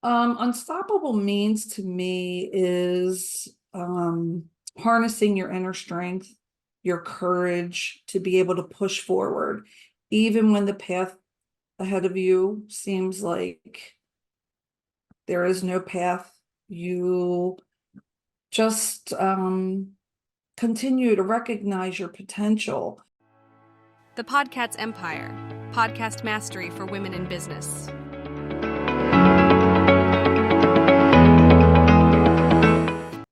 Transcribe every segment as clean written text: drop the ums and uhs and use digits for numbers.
Unstoppable means to me is harnessing your inner strength, your courage to be able to push forward, even when the path ahead of you seems like there is no path. You just continue to recognize your potential. The Podcast's Empire, podcast mastery for women in business.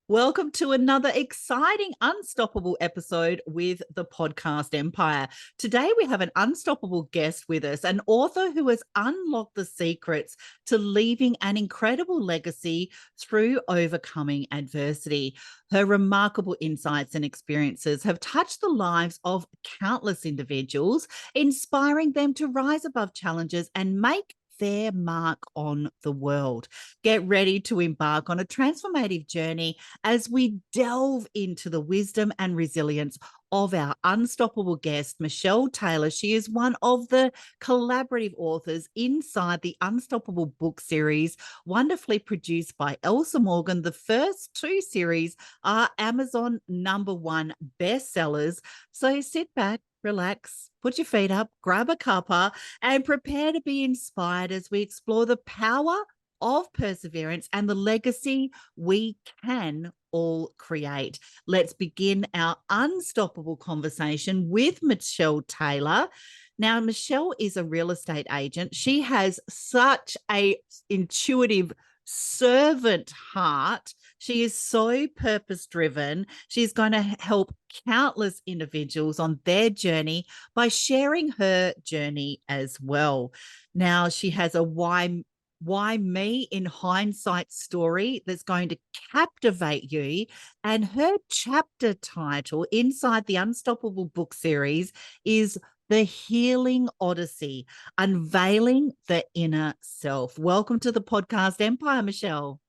Welcome to another exciting, unstoppable episode with the Podcast Empire. Today, we have an unstoppable guest with us, an author who has unlocked the secrets to leaving an incredible legacy through overcoming adversity. Her remarkable insights and experiences have touched the lives of countless individuals, inspiring them to rise above challenges and make their mark on the world. Get ready to embark on a transformative journey as we delve into the wisdom and resilience of our unstoppable guest, Michelle Taylor. She is one of the collaborative authors inside the Unstoppable book series, wonderfully produced by Elsa Morgan. The first two series are Amazon #1 bestsellers. So sit back, relax, put your feet up, grab a cuppa, and prepare to be inspired as we explore the power of perseverance and the legacy we can all create. Let's begin our unstoppable conversation with Michelle Taylor. Now, Michelle is a real estate agent. She has such a intuitive servant heart. She is so purpose-driven. She's going to help countless individuals on their journey by sharing her journey as well. Now, she has a why me in hindsight story that's going to captivate you. And her chapter title inside the Unstoppable book series is The Healing Odyssey, Unveiling the Inner Self. Welcome to the Podcast Empire, Michelle.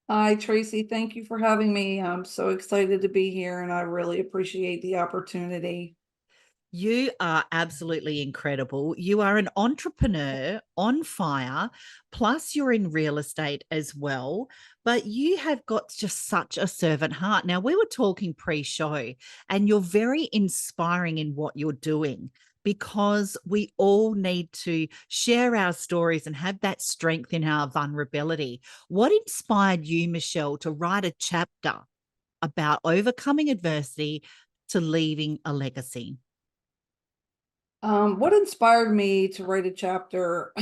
Hi, Tracey. Thank you for having me. I'm so excited to be here, and I really appreciate the opportunity. You are absolutely incredible. You are an entrepreneur on fire, plus you're in real estate as well, but you have got just such a servant heart. Now, we were talking pre-show, and you're very inspiring in what you're doing because we all need to share our stories and have that strength in our vulnerability. What inspired you, Michelle, to write a chapter about overcoming adversity to leaving a legacy? What inspired me to write a chapter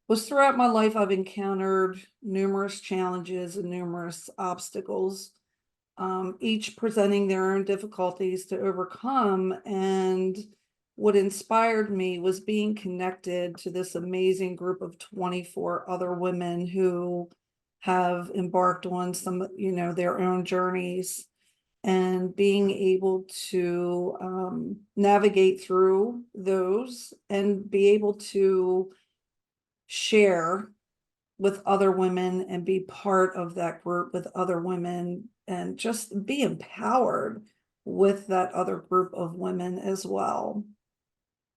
was throughout my life, I've encountered numerous challenges and numerous obstacles, each presenting their own difficulties to overcome. And what inspired me was being connected to this amazing group of 24 other women who have embarked on some, their own journeys, and being able to navigate through those and be able to share with other women and be part of that group with other women and just be empowered with that other group of women as well.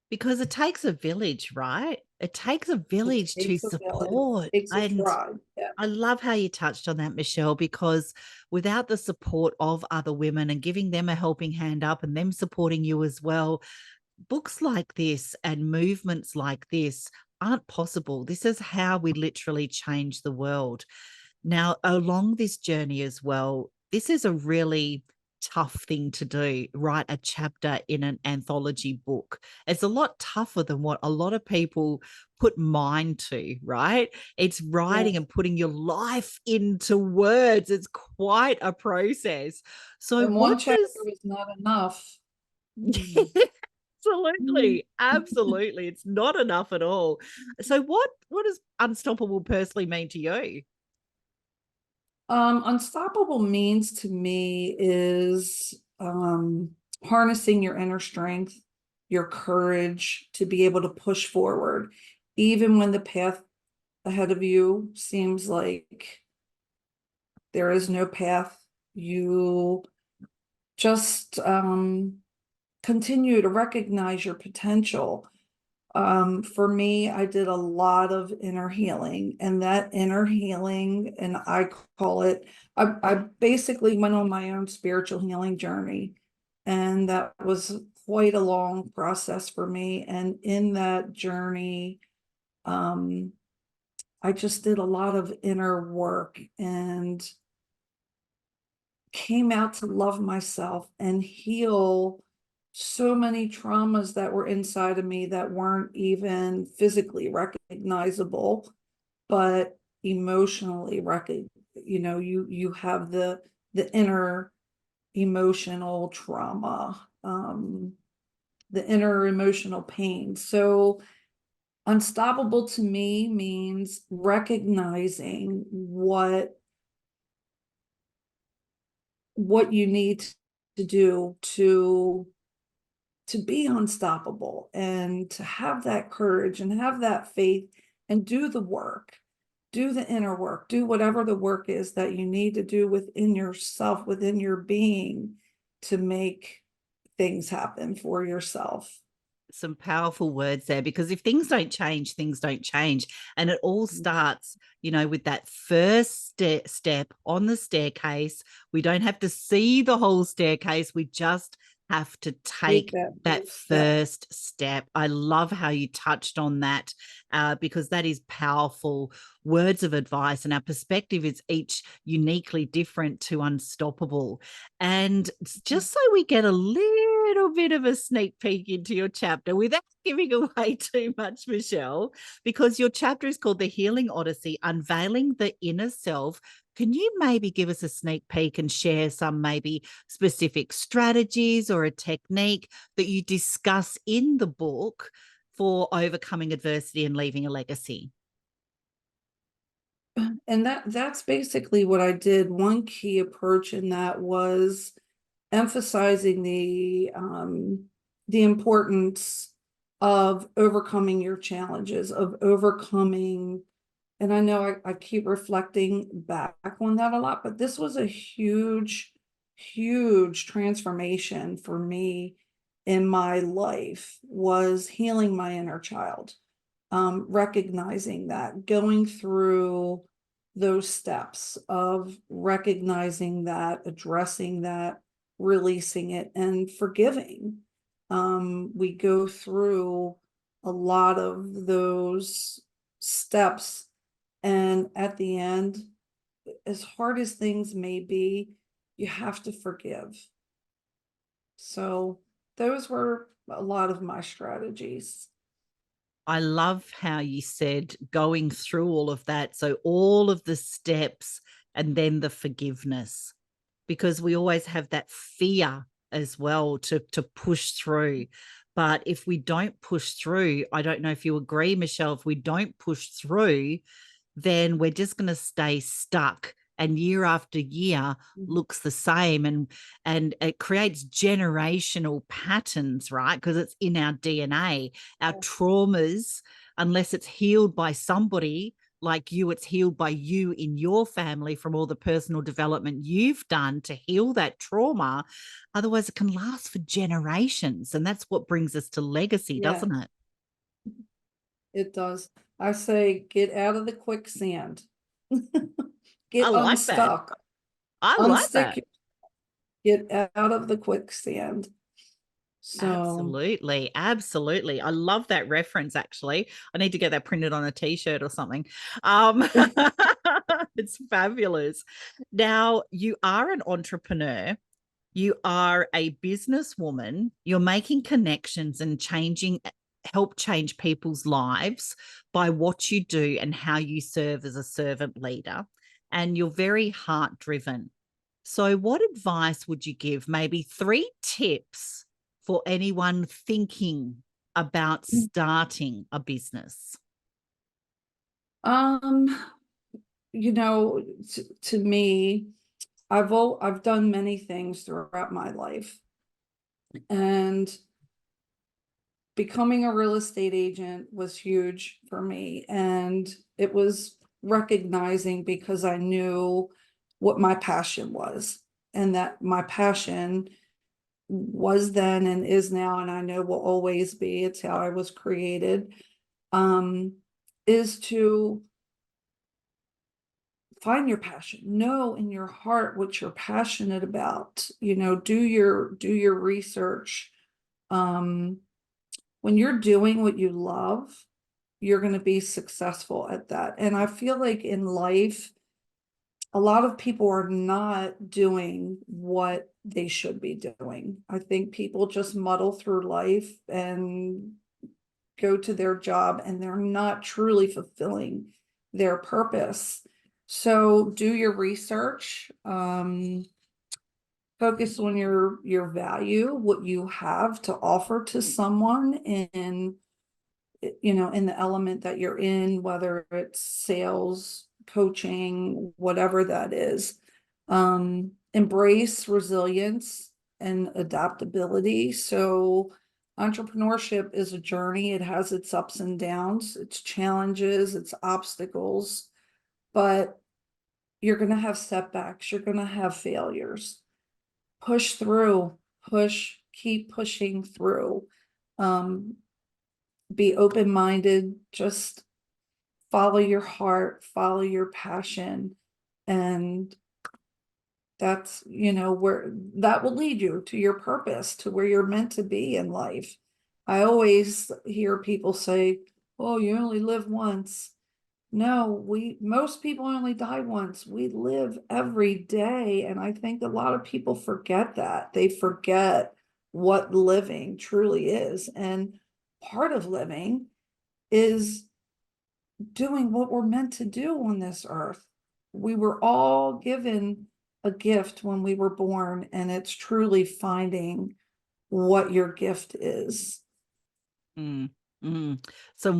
Because it takes a village, right? It takes a village to Takes a village, support. takes a And tribe. Yeah. I love how you touched on that, Michelle, because without the support of other women and giving them a helping hand up and them supporting you as well, books like this and movements like this aren't possible. This is how we literally change the world. Now, along this journey as well, this is a really tough thing to do, write a chapter in an anthology book. It's a lot tougher than what a lot of people put mind to, right? It's writing Yes. and putting your life into words. It's quite a process. So And one what chapter does was not enough. Mm. Absolutely. Absolutely. It's not enough at all. So what does unstoppable personally mean to you? Unstoppable means to me is harnessing your inner strength, your courage to be able to push forward, even when the path ahead of you seems like there is no path. You just continue to recognize your potential. For me, I did a lot of inner healing, and that inner healing, and I call it, I basically went on my own spiritual healing journey, and that was quite a long process for me. And in that journey, I just did a lot of inner work and came out to love myself and heal so many traumas that were inside of me that weren't even physically recognizable, but emotionally you have the inner emotional trauma, the inner emotional pain. So unstoppable to me means recognizing what you need to do to be unstoppable and to have that courage and have that faith and do the work, do the inner work, do whatever the work is that you need to do within yourself, within your being, to make things happen for yourself. Some powerful words there, because if things don't change, things don't change. And it all starts, with that first step on the staircase. We don't have to see the whole staircase. We just have to take that first step. I love how you touched on that, because that is powerful words of advice, and our perspective is each uniquely different to unstoppable. And just so we get a little bit of a sneak peek into your chapter without giving away too much, Michelle, because your chapter is called The Healing Odyssey, Unveiling the Inner Self. Can you maybe give us a sneak peek and share some maybe specific strategies or a technique that you discuss in the book for overcoming adversity and leaving a legacy? And that's basically what I did. One key approach in that was emphasizing the importance of overcoming your challenges, of overcoming. And I know I keep reflecting back on that a lot, but this was a huge, huge transformation for me in my life, was healing my inner child, recognizing that, going through those steps of recognizing that, addressing that, releasing it, and forgiving. We go through a lot of those steps, and at the end, as hard as things may be, you have to forgive. So those were a lot of my strategies. I love how you said going through all of that. So all of the steps and then the forgiveness, because we always have that fear as well to push through. But if we don't push through, I don't know if you agree, Michelle, if we don't push through, then we're just going to stay stuck, and year after year looks the same, and it creates generational patterns, right? Because it's in our DNA. Our traumas, unless it's healed by somebody like you, it's healed by you in your family from all the personal development you've done to heal that trauma. Otherwise, it can last for generations, and that's what brings us to legacy, doesn't it? It does. I say, get out of the quicksand. I Get like that. unstuck. I like that. Unstick. Get out of the quicksand. So Absolutely. Absolutely. I love that reference, actually. I need to get that printed on a t-shirt or something. It's fabulous. Now, you are an entrepreneur. You are a businesswoman. You're making connections and help change people's lives by what you do and how you serve as a servant leader. And you're very heart driven. So, what advice would you give? Maybe 3 tips for anyone thinking about starting a business? um to me, I've done many things throughout my life, and becoming a real estate agent was huge for me, and it was recognizing, because I knew what my passion was, and that my passion was then and is now, and I know will always be, it's how I was created, is to find your passion. Know in your heart what you're passionate about. Do your research. When you're doing what you love, you're going to be successful at that. And I feel like in life, a lot of people are not doing what they should be doing. I think people just muddle through life and go to their job, and they're not truly fulfilling their purpose. So do your research, focus on your value, what you have to offer to someone in the element that you're in, whether it's sales, coaching, whatever that is. Embrace resilience and adaptability. So entrepreneurship is a journey. It has its ups and downs, its challenges, its obstacles, but you're going to have setbacks. You're going to have failures. Push through, keep pushing through. Be open-minded, just follow your heart, follow your passion, and that's where that will lead you to your purpose, to where you're meant to be in life. I always hear people say, oh, you only live once. No, most people only die once. We live every day, and I think a lot of people forget that. They forget what living truly is, and part of living is doing what we're meant to do on this earth. We were all given a gift when we were born, and it's truly finding what your gift is. Some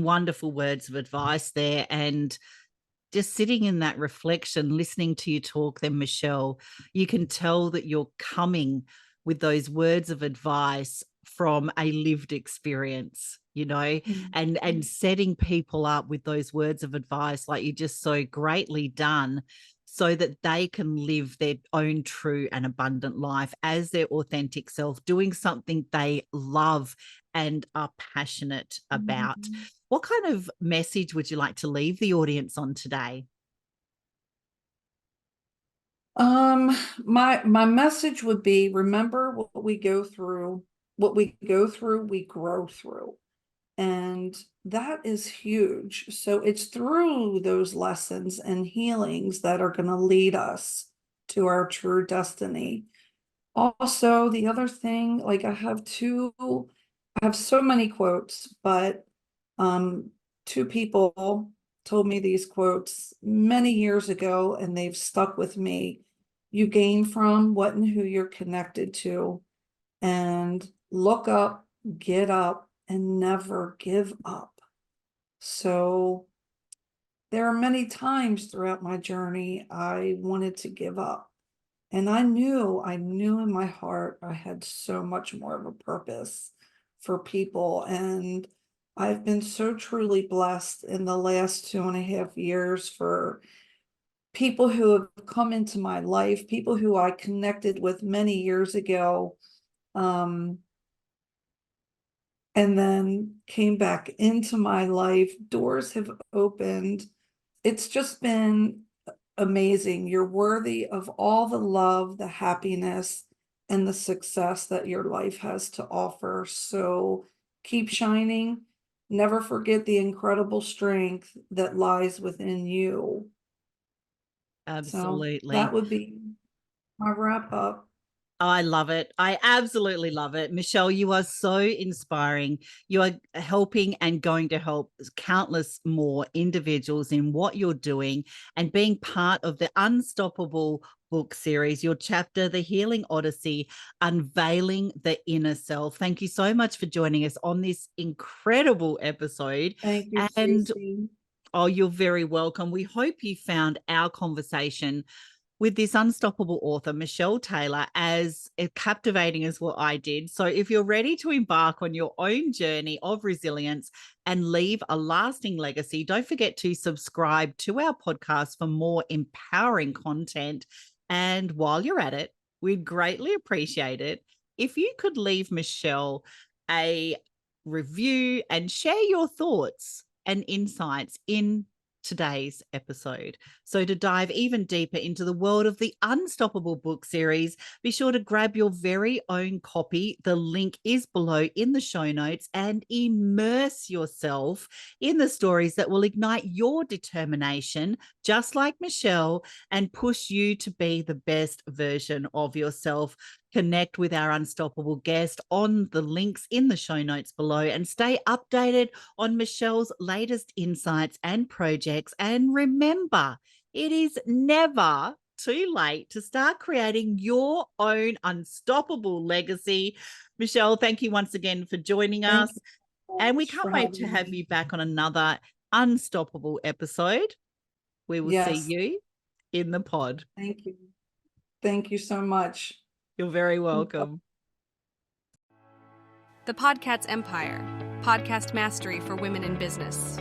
wonderful words of advice there. And just sitting in that reflection, listening to you talk then, Michelle, you can tell that you're coming with those words of advice from a lived experience, and setting people up with those words of advice like you just so greatly done, so that they can live their own true and abundant life as their authentic self, doing something they love and are passionate about. What kind of message would you like to leave the audience on today? My message would be, remember what we go through, we grow through. And that is huge. So it's through those lessons and healings that are going to lead us to our true destiny. Also, the other thing, like I have so many quotes, but two people told me these quotes many years ago, and they've stuck with me. You gain from what and who you're connected to, and look up, get up, and never give up. So there are many times throughout my journey I wanted to give up. And I knew in my heart I had so much more of a purpose for people. And I've been so truly blessed in the last 2.5 years for people who have come into my life, people who I connected with many years ago, and then came back into my life. Doors have opened. It's just been amazing. You're worthy of all the love, the happiness, and the success that your life has to offer. So keep shining. Never forget the incredible strength that lies within you. Absolutely. So that would be my wrap up. I love it. I absolutely love it. Michelle, you are so inspiring. You are helping and going to help countless more individuals in what you're doing, and being part of the Unstoppable book series, your chapter, The Healing Odyssey, Unveiling the Inner Self. Thank you so much for joining us on this incredible episode. Thank you, And Tracey. oh, you're very welcome. We hope you found our conversation with this unstoppable author, Michelle Taylor, as captivating as what I did. So if you're ready to embark on your own journey of resilience and leave a lasting legacy, don't forget to subscribe to our podcast for more empowering content. And while you're at it, we'd greatly appreciate it if you could leave Michelle a review and share your thoughts and insights in today's episode. So to dive even deeper into the world of the Unstoppable book series, be sure to grab your very own copy. The link is below in the show notes, and immerse yourself in the stories that will ignite your determination, just like Michelle, and push you to be the best version of yourself. Connect with our Unstoppable guest on the links in the show notes below and stay updated on Michelle's latest insights and projects. And remember, it is never too late to start creating your own unstoppable legacy. Michelle, thank you once again for joining us. And we can't wait to have you back on another Unstoppable episode. We will see you in the pod. Thank you. Thank you so much. You're very welcome. The Podcat's Empire, podcast mastery for women in business.